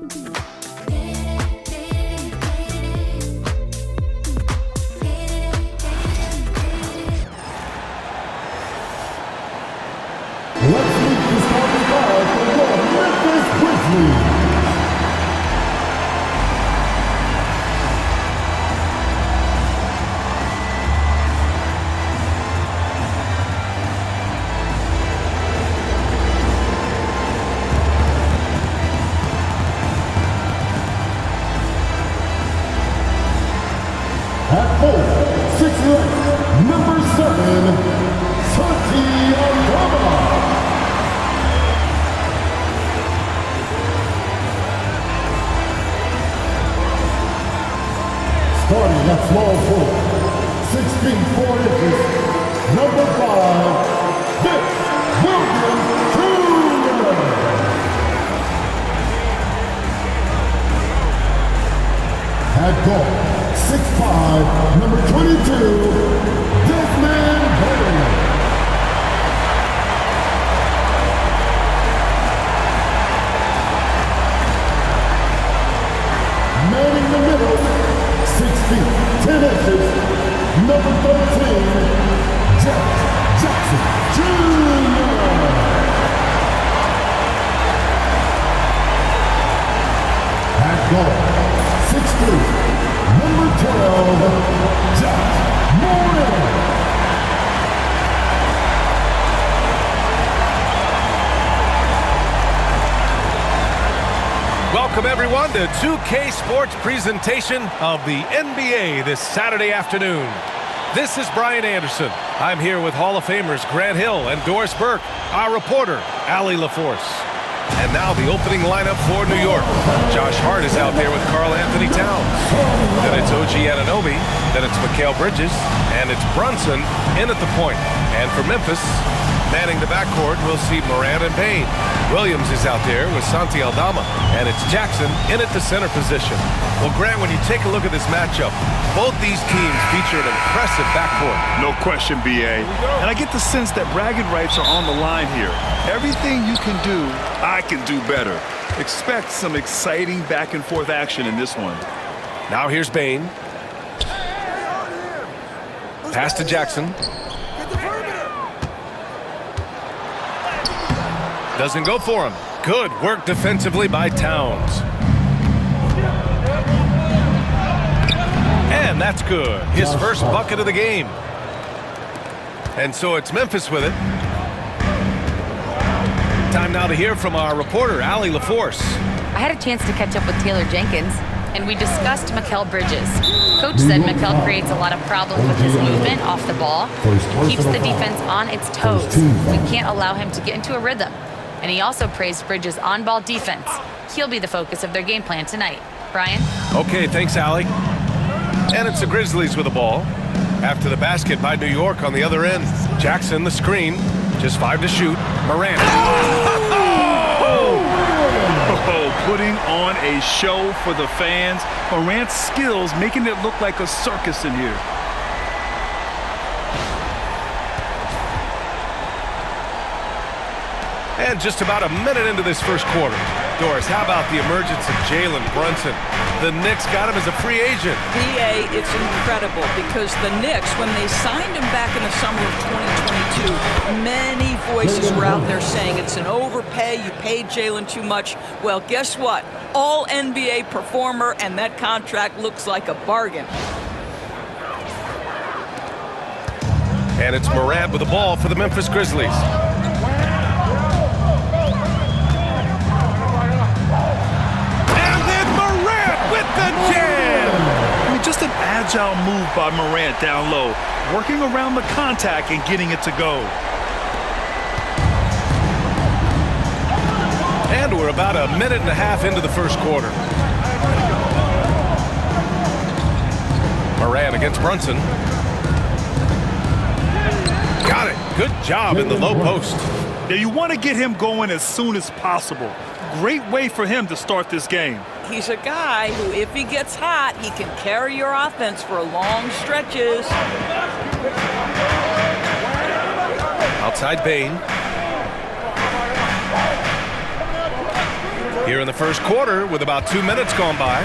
Let's meet the starting five for your Memphis Grizzlies. At 4, 6'8", number 7, Santi Aldama. Starting at small forward, 6 feet 4 inches, number 5, Vic Williams Jr. At guard, 6'5", number 22, Desmond Bain. Manning the middle, 6 feet 10 inches, number 13, Jack Jackson Jr. At guard, 6'3", number 12, Jack Morris. Welcome everyone to 2K Sports presentation of the NBA this Saturday afternoon. This is Brian Anderson. I'm here with Hall of Famers Grant Hill and Doris Burke, our reporter, Allie LaForce. And now the opening lineup for New York. Josh Hart is out there with Karl Anthony Towns. Then it's OG Anunoby. Then it's Mikal Bridges. And it's Brunson in at the point. And for Memphis, manning the backcourt, we'll see Morant and Payne. Williams is out there with Santi Aldama. And it's Jackson in at the center position. Well, Grant, when you take a look at this matchup, both these teams feature an impressive backcourt. No question, B.A. And I get the sense that bragging rights are on the line here. Everything you can do, I can do better. Expect some exciting back-and-forth action in this one. Now here's Bain. Pass to Jackson. Doesn't go for him. Good work defensively by Towns. And that's good. His first bucket of the game. And so it's Memphis with it. Time now to hear from our reporter, Allie LaForce. I had a chance to catch up with Taylor Jenkins, and we discussed Mikal Bridges. Coach said Mikal creates a lot of problems with his movement off the ball. Keeps the defense on its toes. We can't allow him to get into a rhythm. And he also praised Bridges' on-ball defense. He'll be the focus of their game plan tonight. Brian? Okay, thanks, Allie. And it's the Grizzlies with the ball. After the basket by New York on the other end. Jackson, the screen. Just 5 to shoot. Morant. Putting on a show for the fans. Morant's skills making it look like a circus in here. And just about a minute into this first quarter. Doris, how about the emergence of Jalen Brunson? The Knicks got him as a free agent. PA, it's incredible because the Knicks, when they signed him back in the summer of 2022, many voices were out there saying it's an overpay, you paid Jalen too much. Well, guess what? All NBA performer, and that contract looks like a bargain. And it's Morant with the ball for the Memphis Grizzlies. The jam! I mean, just an agile move by Morant down low, working around the contact and getting it to go. And we're about a minute and a half into the first quarter. Morant against Brunson. Got it. Good job in the low post. Yeah, you want to get him going as soon as possible. Great way for him to start this game. He's a guy who, if he gets hot, he can carry your offense for long stretches. Outside Bain. Here in the first quarter with about 2 minutes gone by.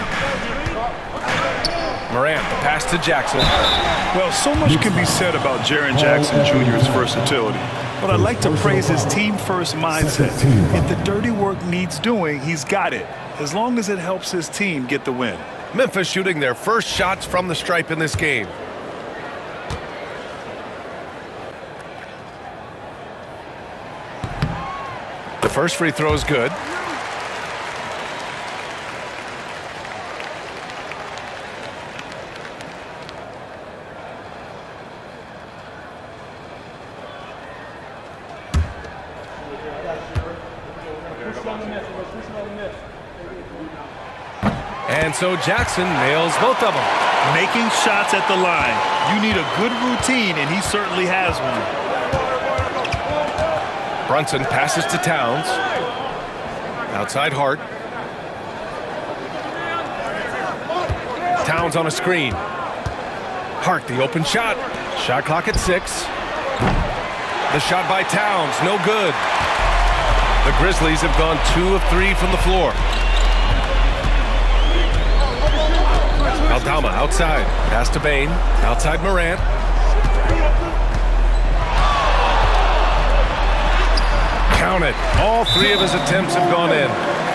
Morant, pass to Jackson. Well, so much can be said about Jaren Jackson Jr.'s versatility. But I'd like to praise his team-first mindset. If the dirty work needs doing, he's got it, as long as it helps his team get the win. Memphis shooting their first shots from the stripe in this game. The first free throw is good. And so Jackson nails both of them. Making shots at the line. You need a good routine, and he certainly has one. Brunson passes to Towns. Outside Hart. Towns on a screen. Hart, the open shot. Shot clock at 6. The shot by Towns, no good. The Grizzlies have gone 2 of 3 from the floor. Aldama outside. Pass to Bain. Outside Morant. Count it. All 3 of his attempts have gone in.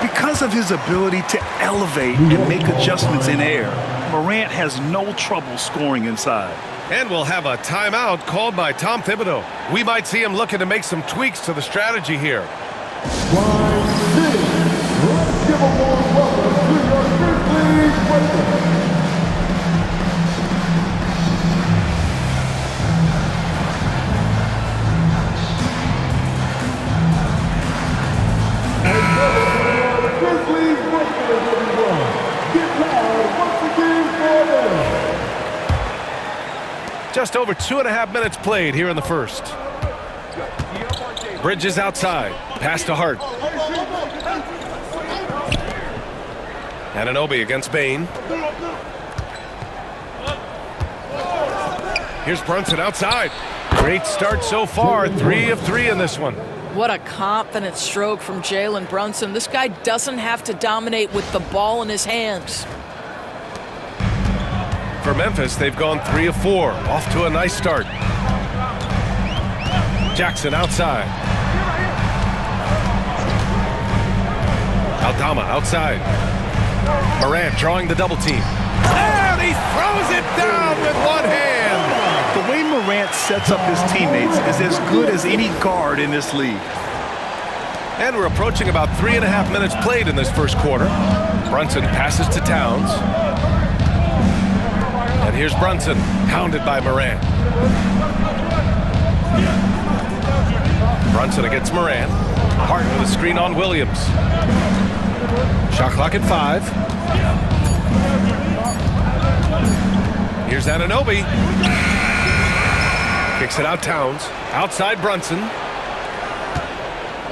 Because of his ability to elevate and make adjustments in air, Morant has no trouble scoring inside. And we'll have a timeout called by Tom Thibodeau. We might see him looking to make some tweaks to the strategy here. Let's give a warm welcome to your Grizzlies Grizzlies. Just over 2.5 minutes played here in the first. Bridges outside. Pass to Hart. Anunoby against Bain. Here's Brunson outside. Great start so far. 3 of 3 in this one. What a confident stroke from Jalen Brunson. This guy doesn't have to dominate with the ball in his hands. For Memphis, they've gone 3 of 4. Off to a nice start. Jackson outside. Aldama outside. Morant drawing the double team. And he throws it down with one hand. The way Morant sets up his teammates is as good as any guard in this league. And we're approaching about 3.5 minutes played in this first quarter. Brunson passes to Towns. And here's Brunson, hounded by Morant. Brunson against Morant. Hart with a screen on Williams. Shot clock at 5. Here's Anunoby. Kicks it out Towns. Outside Brunson.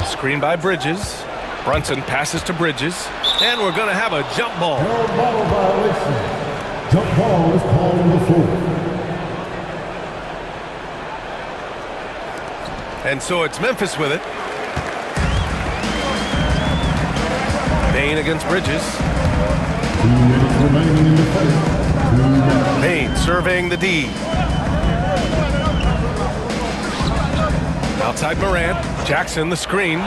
Screen by Bridges. Brunson passes to Bridges. And we're going to have a jump ball. No ball violation. Jump ball is called on the floor. And so it's Memphis with it. Bain against Bridges. 2 minutes remaining in the fight. Bain surveying the D. Outside Morant. Jackson the screen.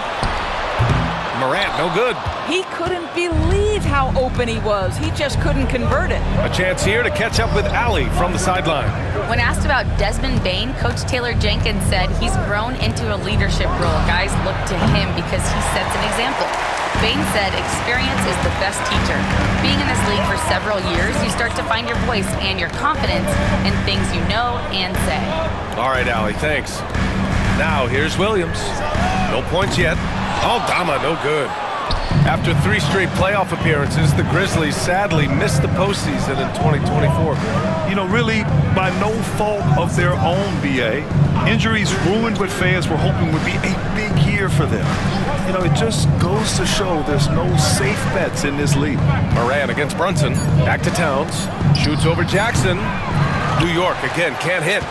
Morant no good. He couldn't believe how open he was. He just couldn't convert it. A chance here to catch up with Allie from the sideline. When asked about Desmond Bain, Coach Taylor Jenkins said he's grown into a leadership role. Guys look to him because he sets an example. Bain said experience is the best teacher. Being in this league for several years, you start to find your voice and your confidence in things you know and say. All right, Allie, thanks. Now here's Williams. No points yet. Aldama no good. After 3 straight playoff appearances, the Grizzlies sadly missed the postseason in 2024. You know, really by no fault of their own, B.A. Injuries ruined what fans were hoping would be a big year for them. You know, it just goes to show there's no safe bets in this league. Morant against Brunson. Back to Towns. Shoots over Jackson. New York again can't hit.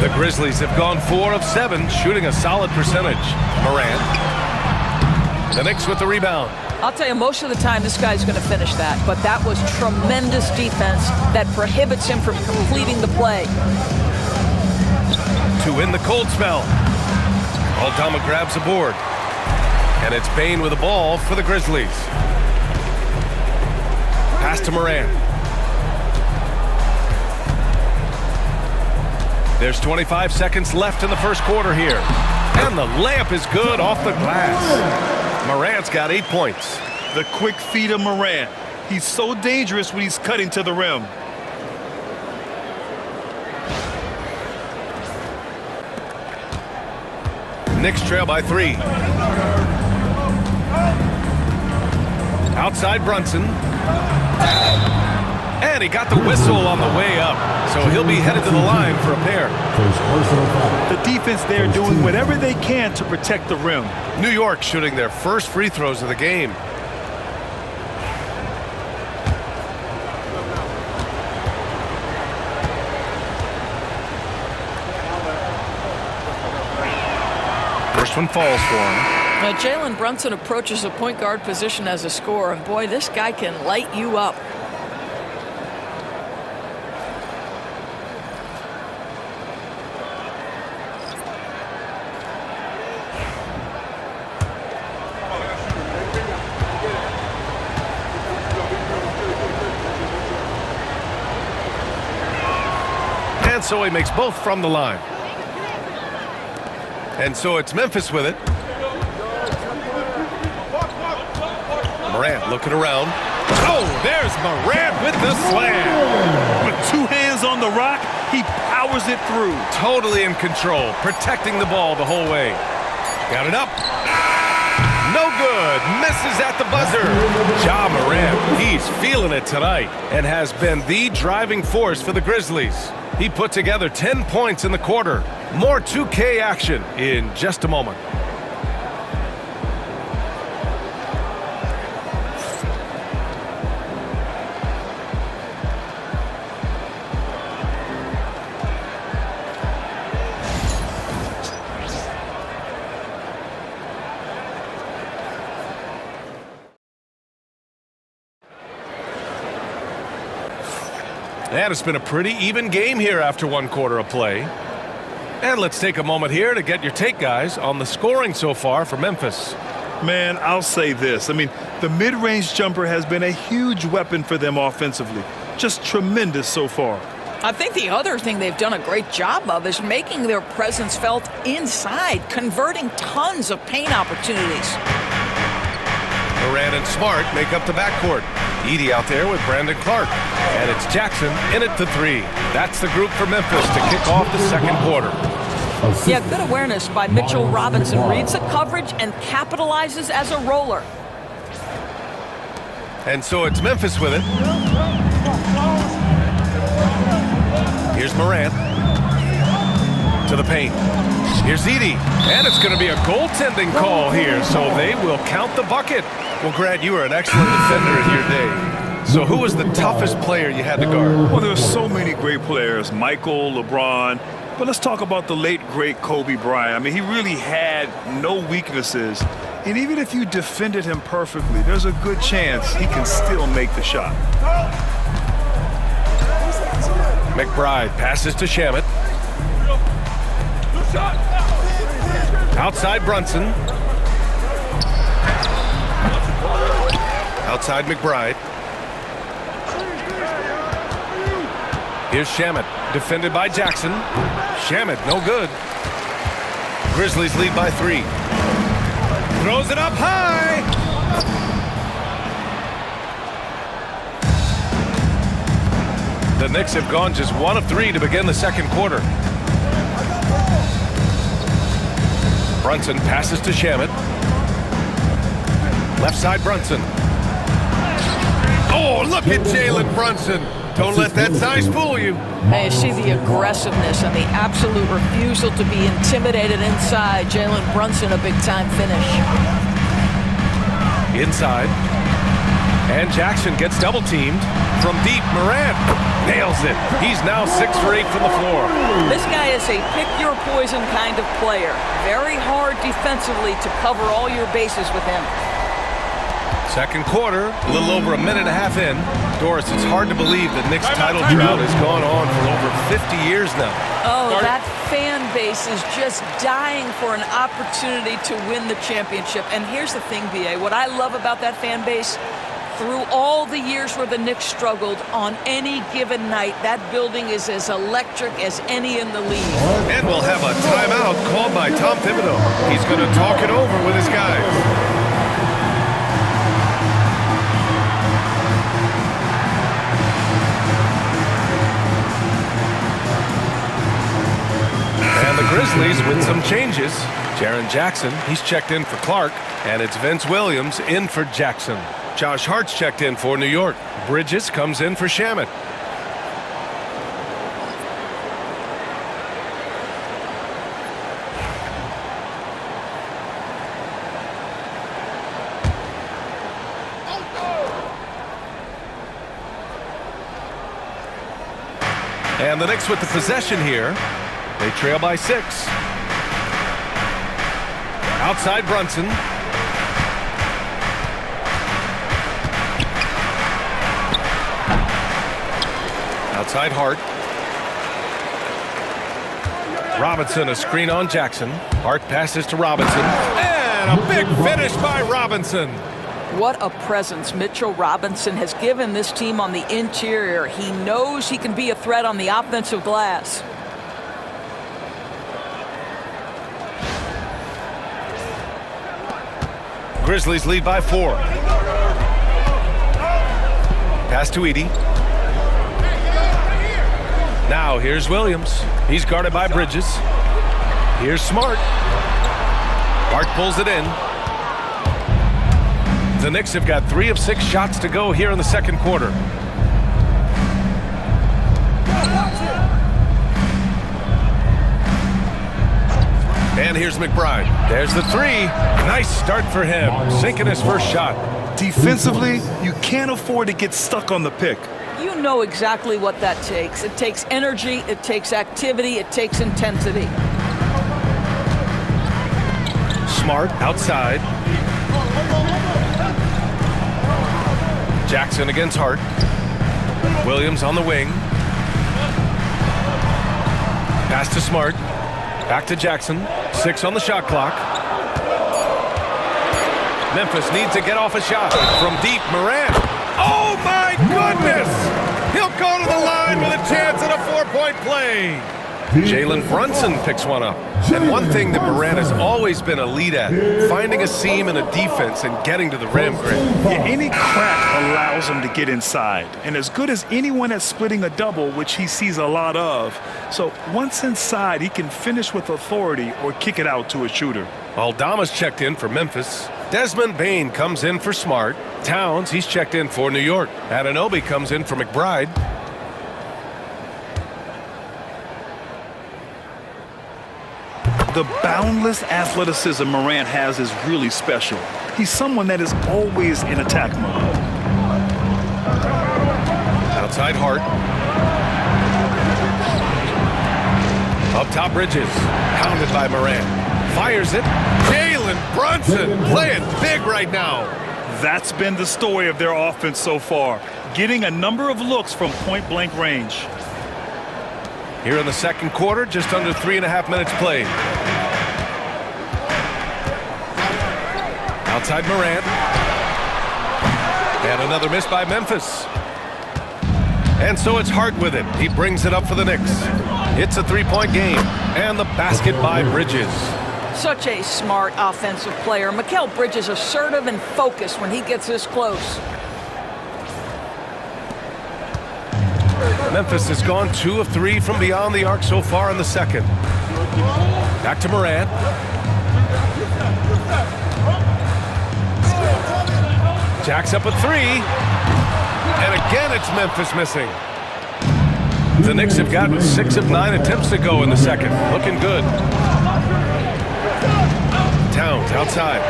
The Grizzlies have gone 4 of 7, shooting a solid percentage. Morant. The Knicks with the rebound. I'll tell you, most of the time this guy's going to finish that, but that was tremendous defense that prohibits him from completing the play. To win the cold spell. Aldama grabs a board. And it's Bane with the ball for the Grizzlies. Pass to Morant. There's 25 seconds left in the first quarter here. And the layup is good off the glass. Morant's got 8 points. The quick feed of Morant. He's so dangerous when he's cutting to the rim. Knicks trail by 3. Outside Brunson. And he got the whistle on the way up. So he'll be headed to the line for a pair. The defense there doing whatever they can to protect the rim. New York shooting their first free throws of the game. First one falls for him. Now, Jalen Brunson approaches the point guard position as a scorer, and boy, this guy can light you up. And so he makes both from the line. And so it's Memphis with it. Morant looking around. Oh, there's Morant with the slam. With 2 hands on the rock, he powers it through. Totally in control, protecting the ball the whole way. Got it up. No good. Misses at the buzzer. Ja Morant, he's feeling it tonight and has been the driving force for the Grizzlies. He put together 10 points in the quarter. More 2K action in just a moment. And it's been a pretty even game here after 1 quarter of play. And let's take a moment here to get your take, guys, on the scoring so far for Memphis. Man, I'll say this. I mean, the mid-range jumper has been a huge weapon for them offensively. Just tremendous so far. I think the other thing they've done a great job of is making their presence felt inside, converting tons of paint opportunities. Morant and Smart make up the backcourt. Edey out there with Brandon Clark. And it's Jackson in it to 3. That's the group for Memphis to kick off the second quarter. Yeah, good awareness by Mitchell Robinson. Reads the coverage and capitalizes as a roller. And so it's Memphis with it. Here's Morant. To the paint. Here's Edey. And it's going to be a goaltending call here, so they will count the bucket. Well, Grant, you were an excellent defender in your day. So who was the toughest player you had to guard? Well, there were so many great players. Michael, LeBron. But let's talk about the late, great Kobe Bryant. I mean, he really had no weaknesses. And even if you defended him perfectly, there's a good chance he can still make the shot. McBride passes to Shamet. Outside Brunson. Outside McBride. Here's Shamet, defended by Jackson. Shamet, no good. Grizzlies lead by 3. Throws it up high. The Knicks have gone just 1 of 3 to begin the second quarter. Brunson passes to Shamet. Left side Brunson. Oh, look at Jalen Brunson. Don't let that size fool you. Hey, you see the aggressiveness and the absolute refusal to be intimidated inside. Jalen Brunson, a big-time finish. Inside. And Jackson gets double-teamed. From deep, Morant nails it. He's now 6 for 8 from the floor. This guy is a pick-your-poison kind of player. Very hard defensively to cover all your bases with him. Second quarter, a little over a minute and a half in. Doris, it's hard to believe the Knicks title drought has gone on for over 50 years now. Oh, that fan base is just dying for an opportunity to win the championship. And here's the thing, B.A., what I love about that fan base, through all the years where the Knicks struggled, on any given night, that building is as electric as any in the league. And we'll have a timeout called by Tom Thibodeau. He's going to talk it over with his guys. And the Grizzlies with some changes. Jaren Jackson, he's checked in for Clark, and it's Vince Williams in for Jackson. Josh Hart's checked in for New York. Bridges comes in for Shamet. And the Knicks with the possession here. They trail by 6. Outside Brunson. Outside Hart. Robinson, a screen on Jackson. Hart passes to Robinson. And a big finish by Robinson. What a presence Mitchell Robinson has given this team on the interior. He knows he can be a threat on the offensive glass. Grizzlies lead by 4. Pass to Edey. Now here's Williams. He's guarded by Bridges. Here's Smart. Hart pulls it in. The Knicks have got 3 of 6 shots to go here in the second quarter. And here's McBride. There's the 3. Nice start for him. Sinking his first shot. Defensively, you can't afford to get stuck on the pick. You know exactly what that takes. It takes energy, it takes activity, it takes intensity. Smart outside. Jackson against Hart. Williams on the wing. Pass to Smart. Back to Jackson. 6 on the shot clock. Memphis needs to get off a shot. From deep, Morant. Oh my goodness! He'll go to the line with a chance at a 4-point play. Jalen Brunson picks one up. And one thing that Morant has always been elite at, finding a seam in a defense and getting to the rim, Grant. Yeah, any crack allows him to get inside. And as good as anyone at splitting a double, which he sees a lot of. So once inside, he can finish with authority or kick it out to a shooter. Aldama's checked in for Memphis. Desmond Bane comes in for Smart. Towns, he's checked in for New York. Anunoby comes in for McBride. The boundless athleticism Morant has is really special. He's someone that is always in attack mode. Outside Hart. Up top Bridges. Pounded by Morant. Fires it. Jalen Brunson playing big right now. That's been the story of their offense so far. Getting a number of looks from point-blank range. Here in the second quarter, just under 3.5 minutes played. Outside Morant. And another miss by Memphis. And so it's Hart with it. He brings it up for the Knicks. It's a 3-point game. And the basket by Bridges. Such a smart offensive player. Mikal Bridges assertive and focused when he gets this close. Memphis has gone 2 of 3 from beyond the arc so far in the second. Back to Morant. Jacks up a 3. And again it's Memphis missing. The Knicks have gotten 6 of 9 attempts to go in the second. Looking good. Towns outside.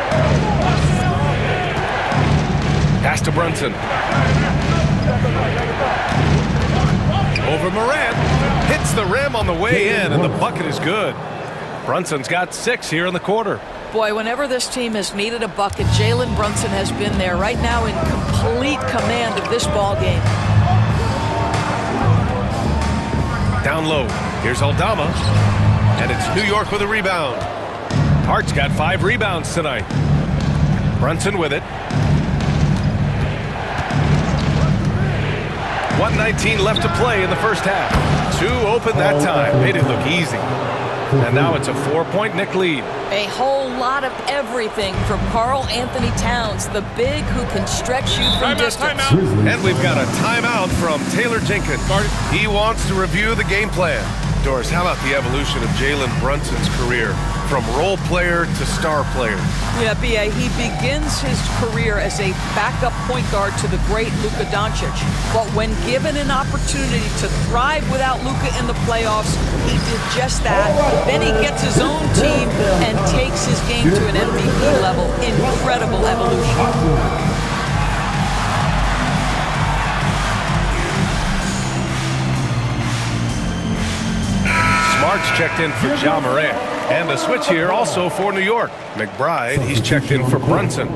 Pass to Brunson. Over Morant. Hits the rim on the way in, and the bucket is good. Brunson's got 6 here in the quarter. Boy, whenever this team has needed a bucket, Jalen Brunson has been there, right now in complete command of this ball game. Down low. Here's Aldama. And it's New York with a rebound. Hart's got 5 rebounds tonight. Brunson with it. 1:19 left to play in the first half. 2 open that time. Made it look easy. And now it's a 4-point Knick lead. A whole lot of everything from Karl Anthony Towns, the big who can stretch you from distance. And we've got a timeout from Taylor Jenkins. He wants to review the game plan. Doris, how about the evolution of Jalen Brunson's career from role player to star player? Yeah, B.A., he begins his career as a backup point guard to the great Luka Doncic. But when given an opportunity to thrive without Luka in the playoffs, he did just that. Then he gets his own team and takes his game to an MVP level. Incredible evolution. Smart's checked in for Ja Morant. And a switch here also for New York. McBride, he's checked in for Brunson.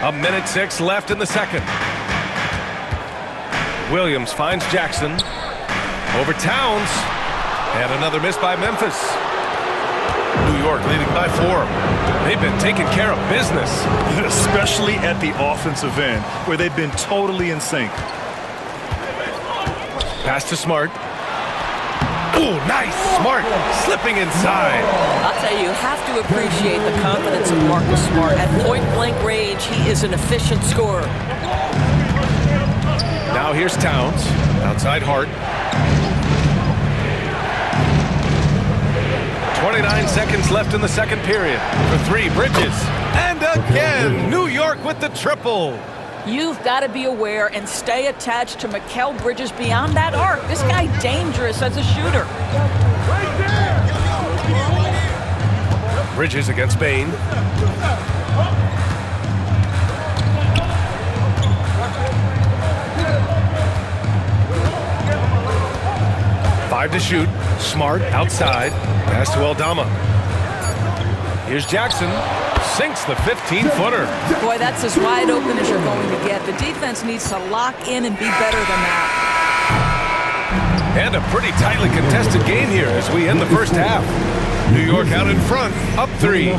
A minute 6 left in the second. Williams finds Jackson. Over Towns. And another miss by Memphis. New York leading by 4. They've been taking care of business. Especially at the offensive end, where they've been totally in sync. Pass to Smart. Ooh, nice. Smart slipping inside. I'll tell you have to appreciate the confidence of Marcus Smart. At point-blank range, he is an efficient scorer. Now here's Towns. Outside Hart. 29 seconds left in the second period. For 3, Bridges. And again, New York with the triple. You've got to be aware and stay attached to Mikal Bridges beyond that arc. This guy dangerous as a shooter. Bridges against Bain. Five to shoot. Smart outside. Pass to Aldama. Here's Jackson. Sinks the 15-footer. Boy, that's as wide open as you're going to get. The defense needs to lock in and be better than that. And a pretty tightly contested game here as we end the first half. New York out in front, up 3.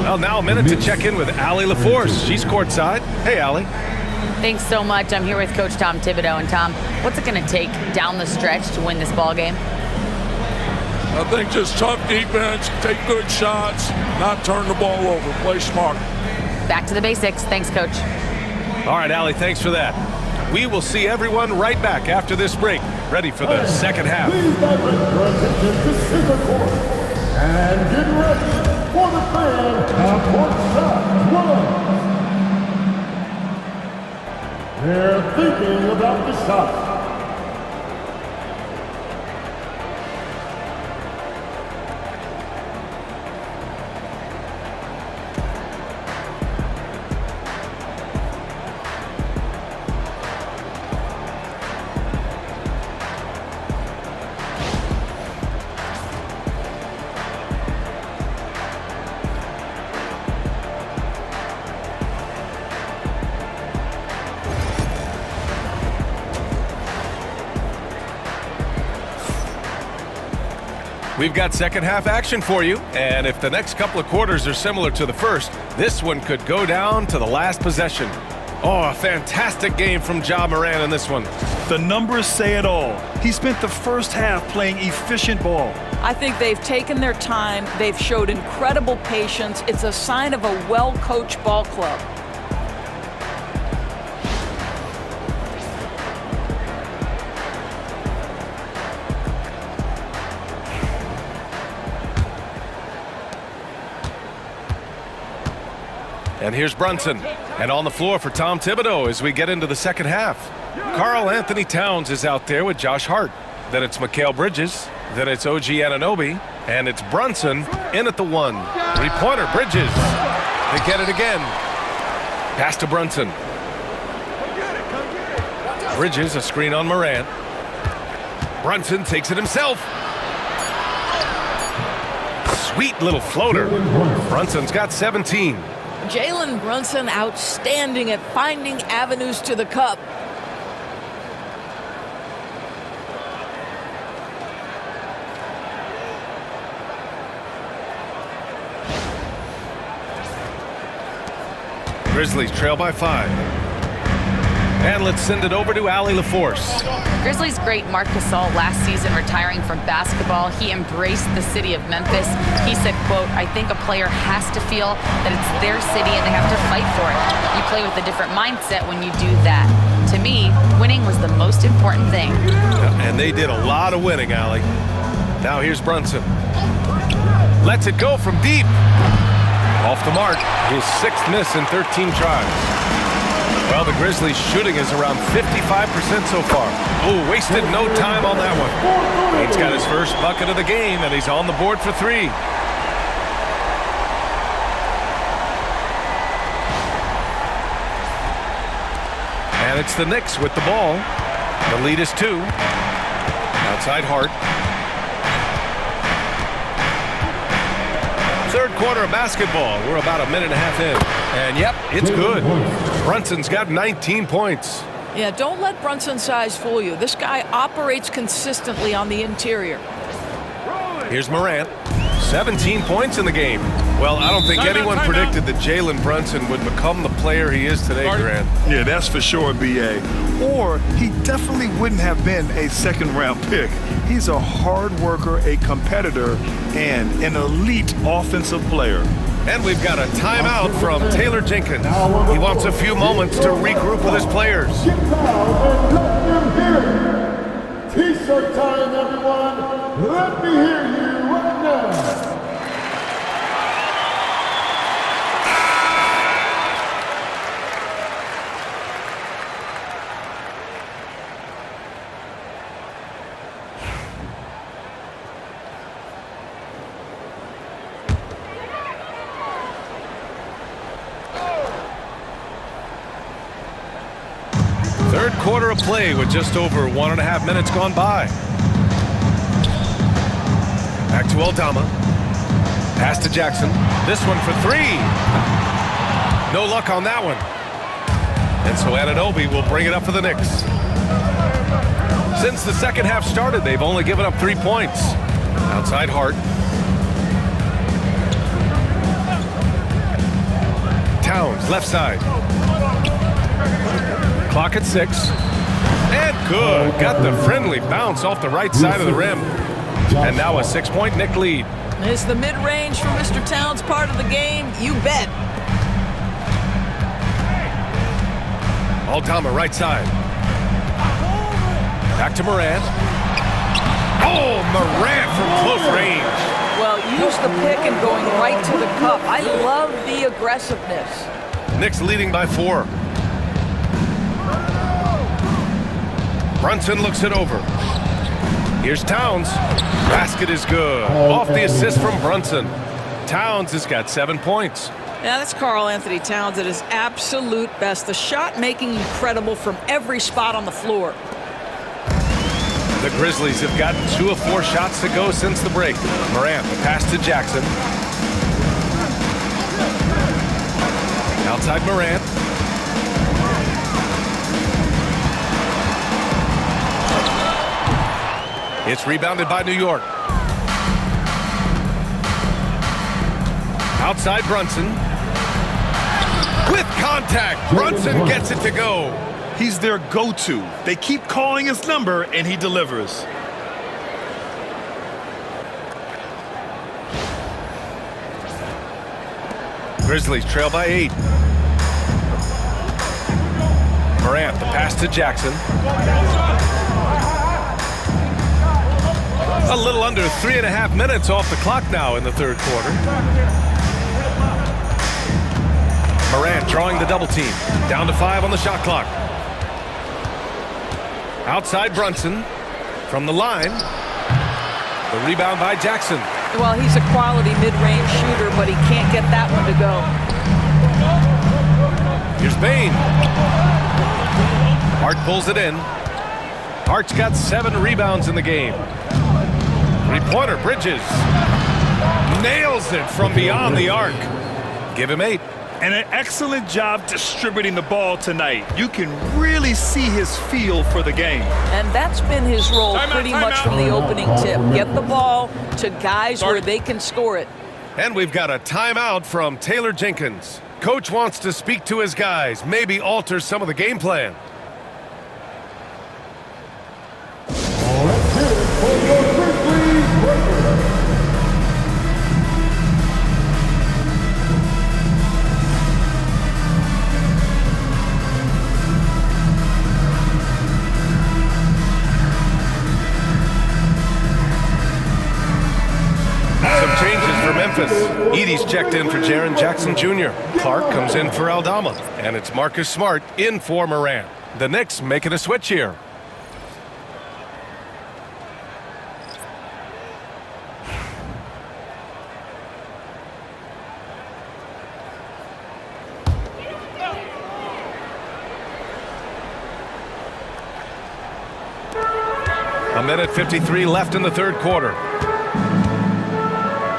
Well, now a minute to check in with Allie LaForce. She's courtside. Hey, Allie. Thanks so much. I'm here with Coach Tom Thibodeau. And Tom, what's it going to take down the stretch to win this ball game? I think just tough defense, take good shots, not turn the ball over, play smart. Back to the basics. Thanks, Coach. All right, Allie, thanks for that. We will see everyone right back after this break, ready for the second half. Please direct your attention to center court. And get ready for the fan courtside one. They're thinking about the shot. We've got second half action for you, and if the next couple of quarters are similar to the first, this one could go down to the last possession. Oh, a fantastic game from Ja Morant in this one. The numbers say it all. He spent the first half playing efficient ball. I think they've taken their time. They've showed incredible patience. It's a sign of a well-coached ball club. And here's Brunson. And on the floor for Tom Thibodeau as we get into the second half. Karl Anthony Towns is out there with Josh Hart. then it's Mikal Bridges, then it's OG Anunoby, and it's Brunson in at the 1. Three-pointer, Bridges. They get it again. Pass to Brunson. Bridges, a screen on Morant. Brunson takes it himself. Sweet little floater. Brunson's got 17. Jalen Brunson outstanding at finding avenues to the cup. Grizzlies trail by 5. And let's send it over to Allie LaForce. Grizzlies great Marc Gasol last season retiring from basketball. He embraced the city of Memphis. He said, quote, "I think a player has to feel that it's their city and they have to fight for it. You play with a different mindset when you do that. To me, winning was the most important thing." And they did a lot of winning, Allie. Now here's Brunson. Lets it go from deep. Off the mark. His 6th miss in 13 tries. Well, the Grizzlies' shooting is around 55% so far. Oh, wasted no time on that one. He's got his first bucket of the game, and he's on the board for 3. And it's the Knicks with the ball. The lead is 2. Outside Hart. Third quarter of basketball. We're about a minute and a half in. And yep, it's good. Brunson's got 19 points. Yeah, don't let Brunson's size fool you. This guy operates consistently on the interior. Here's Morant. 17 points in the game. Well, I don't think anyone predicted that Jalen Brunson would become the player he is today, Grant. Yeah, that's for sure, B.A. Or he definitely wouldn't have been a second-round pick. He's a hard worker, a competitor, and an elite offensive player. And we've got a timeout from Taylor Jenkins. He wants a few moments to regroup with his players. Get down and let them hear it. T-shirt time, everyone. Let me hear you right now. Third quarter of play with just over 1.5 minutes gone by. Back to Aldama. Pass to Jackson. This one for 3. No luck on that one. And so Anunoby will bring it up for the Knicks. Since the second half started, they've only given up 3 points. Outside Hart. Towns, left side. Clock at 6. And good. Got the friendly bounce off the right side of the rim. And now a 6-point Knick lead. Is the mid-range from Mr. Towns part of the game? You bet. Aldama, right side. Back to Morant. Oh, Morant from close range. Well, use the pick and going right to the cup. I love the aggressiveness. Knicks leading by 4. Brunson looks it over. Here's Towns. Basket is good. Off the assist from Brunson. Towns has got 7 points. Yeah, that's Karl Anthony Towns at his absolute best. The shot making incredible from every spot on the floor. The Grizzlies have gotten 2 of 4 shots to go since the break. Morant, the pass to Jackson. Outside Morant. It's rebounded by New York. Outside Brunson. With contact, Brunson gets it to go. He's their go-to. They keep calling his number, and he delivers. Grizzlies trail by 8. Morant, the pass to Jackson. A little under 3.5 minutes off the clock now in the third quarter. Morant drawing the double team. Down to 5 on the shot clock. Outside Brunson. From the line, the rebound by Jackson. Well, he's a quality mid-range shooter, but he can't get that one to go. Here's Bain. Hart pulls it in. Hart's got 7 rebounds in the game. Three-pointer, Bridges. Nails it from beyond the arc. Give him 8. And an excellent job distributing the ball tonight. You can really see his feel for the game. And that's been his role pretty much from the opening tip. Get the ball to guys where they can score it. And we've got a timeout from Taylor Jenkins. Coach wants to speak to his guys, maybe alter some of the game plan. Let's hear it for your Grizzlies record. Some changes for Memphis. Edie's checked in for Jaren Jackson Jr. Clark comes in for Aldama. And it's Marcus Smart in for Morant. The Knicks making a switch here. A minute 53 left in the third quarter.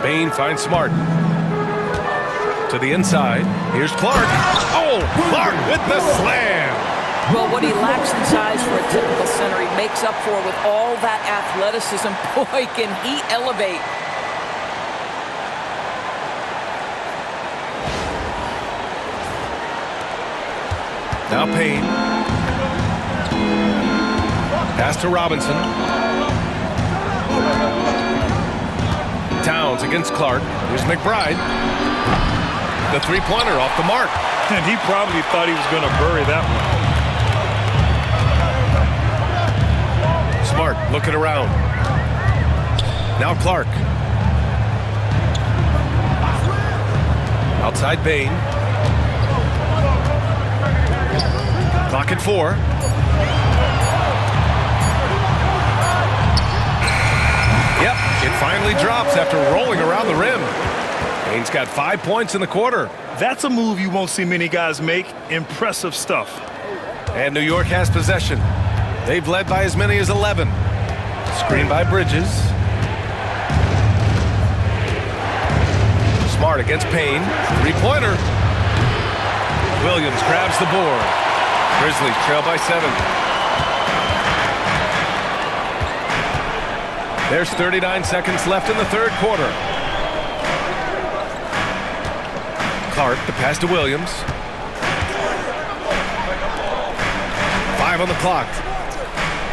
Bain finds Smart. To the inside. Here's Clark. Oh, Clark with the slam. Well, what he lacks in size for a typical center, he makes up for with all that athleticism. Boy, can he elevate. Now Payne. Pass to Robinson. Towns against Clark. Here's McBride. The three-pointer off the mark. And he probably thought he was going to bury that one. Smart looking around. Now Clark. Outside Bain. Clock at 4. Yep, it finally drops after rolling around the rim. Bain's got 5 points in the quarter. That's a move you won't see many guys make. Impressive stuff. And New York has possession. They've led by as many as 11. Screen by Bridges. Smart against Payne. Three-pointer. Williams grabs the board. Grizzlies trail by 7. There's 39 seconds left in the third quarter. Clark, the pass to Williams. 5 on the clock.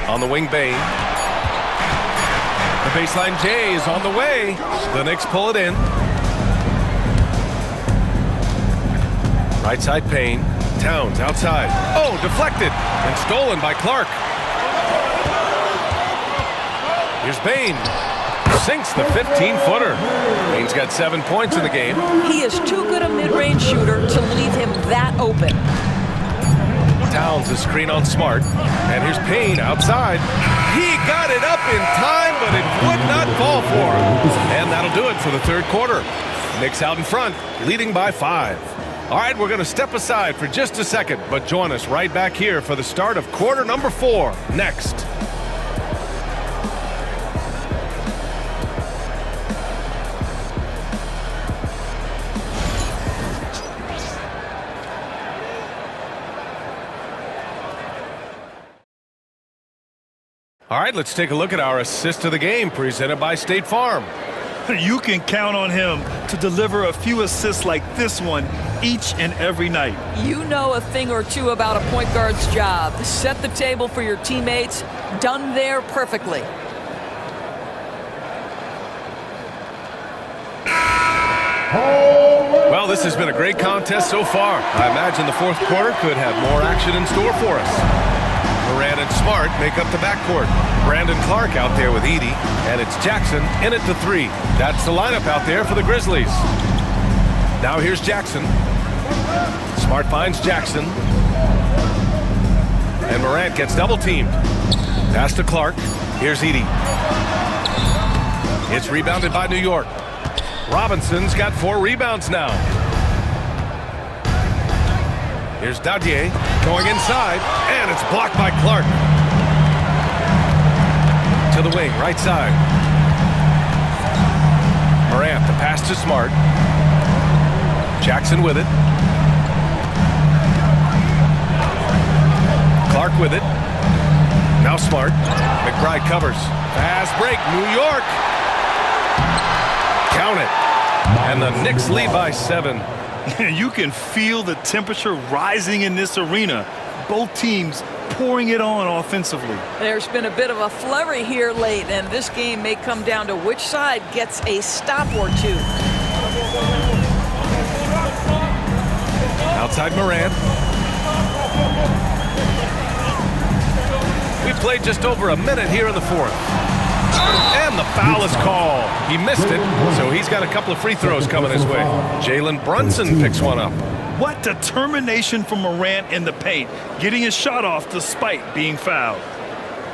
On the wing, Bain. The baseline J is on the way. The Knicks pull it in. Right side Payne. Towns outside. Oh, deflected and stolen by Clark. Here's Bain. Sinks the 15-footer. Bain's got 7 points in the game. He is too good a mid-range shooter to leave him that open. Towns a screen on Smart. And here's Payne outside. He got it up in time, but it would not fall for him. And that'll do it for the third quarter. Knicks out in front, leading by 5. All right, we're going to step aside for just a second, but join us right back here for the start of quarter number 4 next. All right, let's take a look at our assist of the game presented by State Farm. You can count on him to deliver a few assists like this one each and every night. You know a thing or two about a point guard's job. Set the table for your teammates. Done there perfectly. Well, this has been a great contest so far. I imagine the fourth quarter could have more action in store for us. Morant and Smart make up the backcourt. Brandon Clark out there with Edie, and it's Jackson in at the 3. That's the lineup out there for the Grizzlies. Now here's Jackson. Smart finds Jackson. And Morant gets double-teamed. Pass to Clark. Here's Edie. It's rebounded by New York. Robinson's got 4 rebounds now. Here's Dadier going inside, and it's blocked by Clark. To the wing, right side. Morant, the pass to Smart. Jackson with it. Clark with it. Now Smart. McBride covers. Fast break, New York. Count it. And the Knicks lead by 7. You can feel the temperature rising in this arena. Both teams pouring it on offensively. There's been a bit of a flurry here late, and this game may come down to which side gets a stop or two. Outside Morant. We played just over a minute here in the 4th. And the foul is called. He missed it, so he's got a couple of free throws coming his way. Jalen Brunson picks one up. What determination from Morant in the paint, getting his shot off despite being fouled.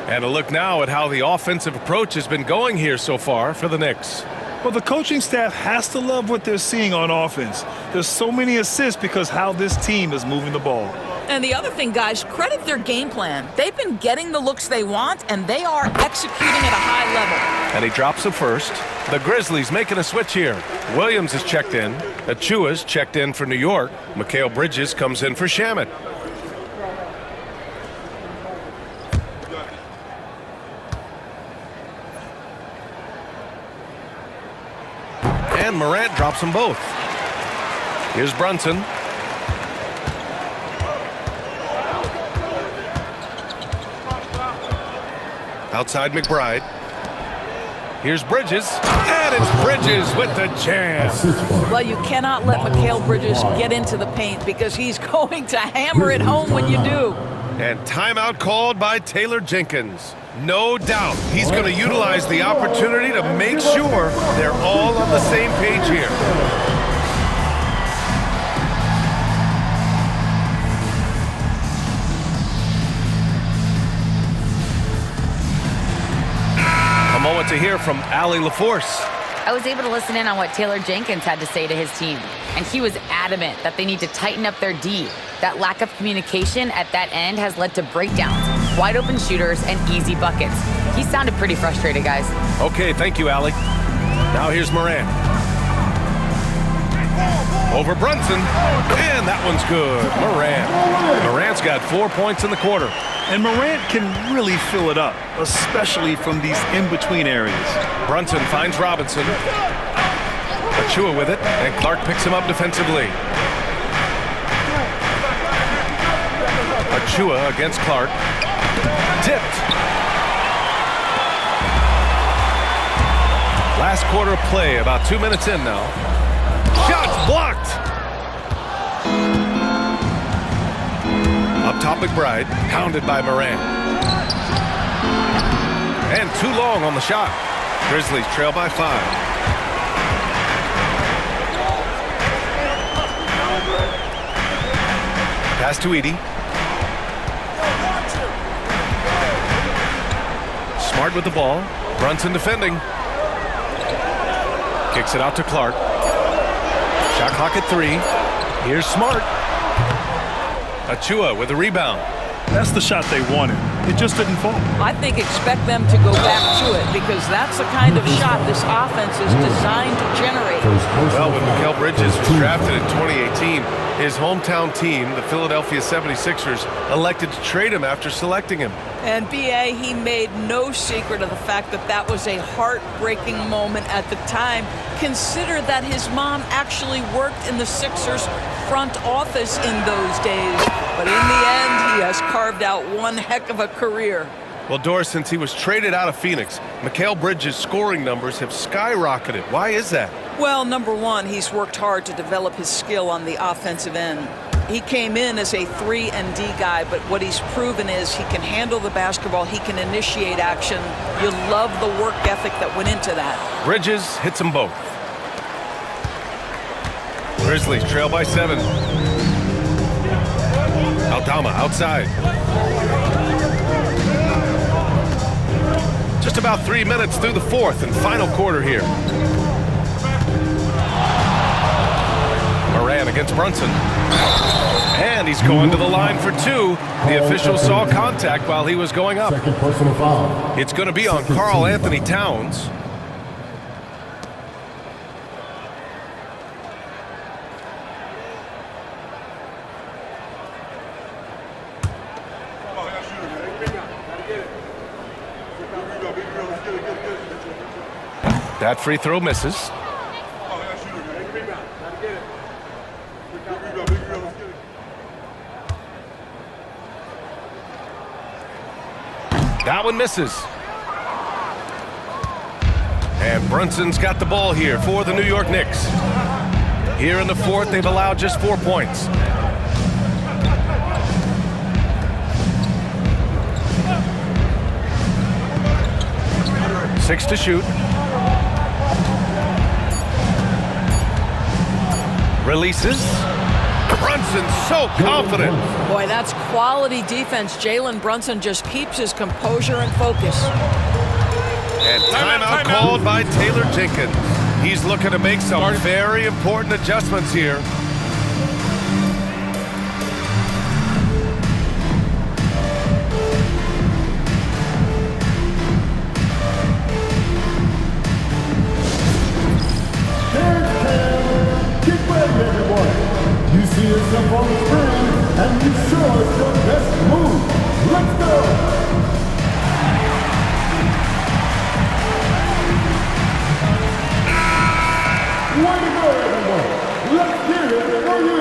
And a look now at how the offensive approach has been going here so far for the Knicks. Well, the coaching staff has to love what they're seeing on offense. There's so many assists because how this team is moving the ball. And the other thing, guys, credit their game plan. They've been getting the looks they want, and they are executing at a high level. And he drops it first. The Grizzlies making a switch here. Williams is checked in. Achua's checked in for New York. Mikal Bridges comes in for Shamet. And Morant drops them both. Here's Brunson. Outside McBride. Here's Bridges. And it's Bridges with the jam. Well, you cannot let Mikal Bridges get into the paint because he's going to hammer it home when you do. And timeout called by Taylor Jenkins. No doubt he's going to utilize the opportunity to make sure they're all on the same page here. A moment to hear from Allie LaForce. I was able to listen in on what Taylor Jenkins had to say to his team, and he was adamant that they need to tighten up their D. That lack of communication at that end has led to breakdowns, wide open shooters, and easy buckets. He sounded pretty frustrated, guys. Okay, thank you, Allie. Now here's Morant. Over Brunson, and that one's good. Morant's got 4 points in the quarter. And Morant can really fill it up, especially from these in-between areas. Brunson finds Robinson. Achua with it, and Clark picks him up defensively. Achua against Clark. Tipped. Last quarter of play, about 2 minutes in now. Shots blocked. Up top McBride, pounded by Morant. And too long on the shot. Grizzlies trail by 5. Pass to Edie. Smart with the ball. Brunson defending. Kicks it out to Clark. Shot clock at 3. Here's Smart. Achua with the rebound. That's the shot they wanted. It just didn't fall. I think expect them to go back to it because that's the kind of shot this offense is designed to generate. Well, when Mikal Bridges was drafted in 2018, his hometown team, the Philadelphia 76ers, elected to trade him after selecting him. And B.A., he made no secret of the fact that that was a heartbreaking moment at the time. Consider that his mom actually worked in the Sixers front office in those days. But in the end, he has carved out one heck of a career. Well, Doris, since he was traded out of Phoenix, Mikal Bridges' scoring numbers have skyrocketed. Why is that? Well, number one, he's worked hard to develop his skill on the offensive end. He came in as a 3 and D guy, but what he's proven is he can handle the basketball, he can initiate action. You love the work ethic that went into that. Bridges hits them both. Grizzlies trail by 7. Aldama outside. Just about 3 minutes through the fourth and final quarter here. Moran against Brunson. And he's going to the line for two. The official saw contact while he was going up. Second personal foul. It's going to be on Karl Anthony Towns. That free throw misses. That one misses. And Brunson's got the ball here for the New York Knicks. Here in the fourth, they've allowed just 4 points. Six to shoot. Releases. Brunson so confident. Boy, that's quality defense. Jalen Brunson just keeps his composure and focus. And timeout called by Taylor Jenkins. He's looking to make some very important adjustments here. Get ready, everyone. You see yourself on the screen, and you show us your best move. Let's go. Way to go, everyone. Let's hear it for you.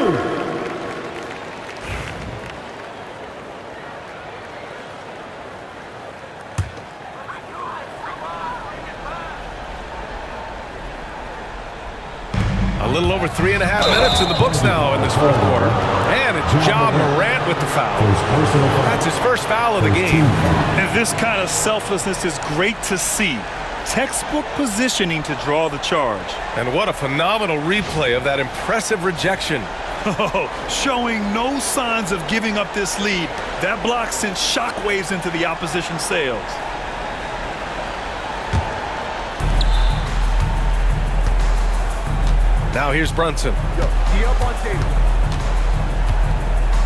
A little over 3.5 minutes in the books now in this fourth quarter. And it's Ja Morant with the foul. That's his first foul of the game. And this kind of selflessness is great to see. Textbook positioning to draw the charge. And what a phenomenal replay of that impressive rejection. Showing no signs of giving up this lead. That block sent shockwaves into the opposition sails. Now here's Brunson.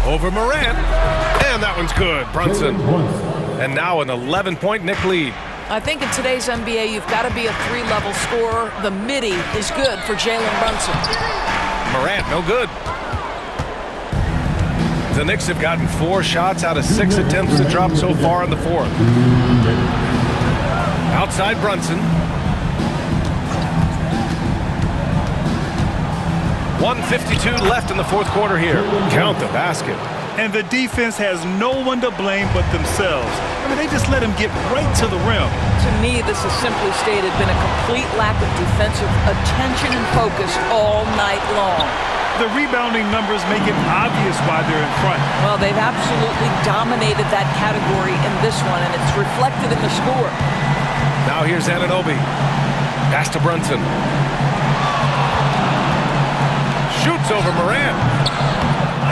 Over Morant. And that one's good. Brunson. And now an 11-point Knick lead. I think in today's NBA, you've got to be a three-level scorer. The midi is good for Jalen Brunson. Morant, no good. The Knicks have gotten 4 shots out of 6 attempts to drop so far in the fourth. Outside Brunson. 1:52 left in the fourth quarter here. Count the basket. And the defense has no one to blame but themselves. I mean, they just let him get right to the rim. To me, this has simply stated been a complete lack of defensive attention and focus all night long. The rebounding numbers make it obvious why they're in front. Well, they've absolutely dominated that category in this one, and it's reflected in the score. Now here's Anunoby. Pass to Brunson. Shoots over Morant.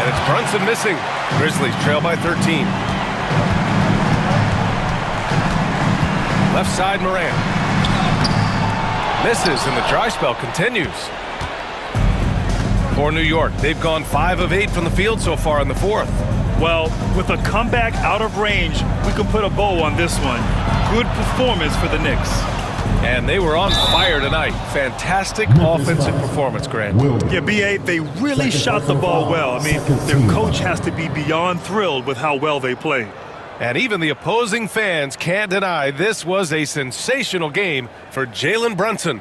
And it's Brunson missing. Grizzlies trail by 13. Left side Morant. Misses, and the dry spell continues. For New York, they've gone 5 of 8 from the field so far in the fourth. Well, with a comeback out of range, we can put a bow on this one. Good performance for the Knicks. And they were on fire tonight. Fantastic offensive performance, Grant. Yeah, B.A., they really shot the ball well. I mean, their coach has to be beyond thrilled with how well they played. And even the opposing fans can't deny this was a sensational game for Jalen Brunson.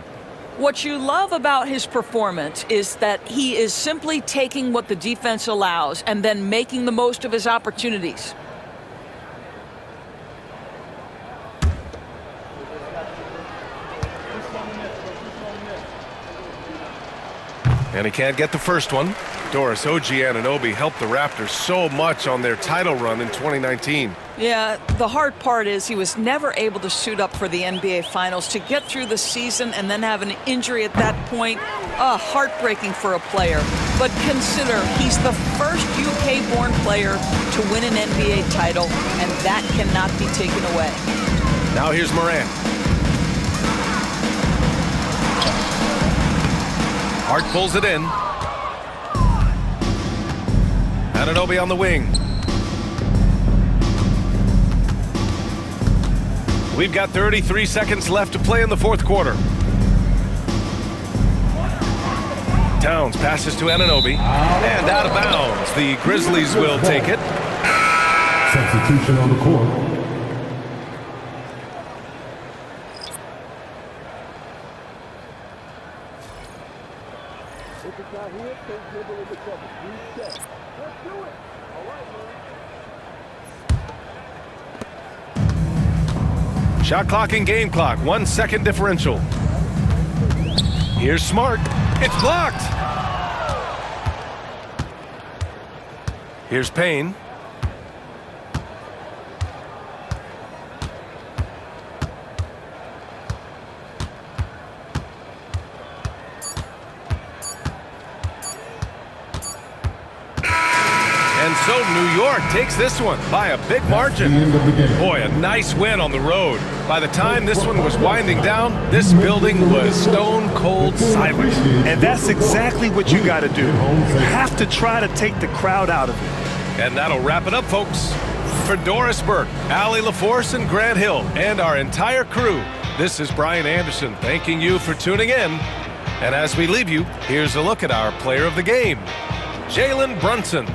What you love about his performance is that he is simply taking what the defense allows and then making the most of his opportunities. And he can't get the first one. Doris Anunoby helped the Raptors so much on their title run in 2019. Yeah, the hard part is he was never able to suit up for the NBA Finals. To get through the season and then have an injury at that point, heartbreaking for a player. But consider, he's the first UK-born player to win an NBA title, and that cannot be taken away. Now here's Morant. Hart pulls it in. Anunoby on the wing. We've got 33 seconds left to play in the fourth quarter. Towns passes to Anunoby. And out of bounds. The Grizzlies will take it. Substitution on the court. Shot clock and game clock. 1 second differential. Here's Smart. It's blocked. Here's Payne. And so New York takes this one by a big margin. Boy, a nice win on the road. By the time this one was winding down, this building was stone cold silent. And that's exactly what you got to do. You have to try to take the crowd out of it. And that'll wrap it up, folks. For Doris Burke, Allie LaForce, and Grant Hill, and our entire crew, this is Brian Anderson thanking you for tuning in. And as we leave you, here's a look at our player of the game, Jalen Brunson.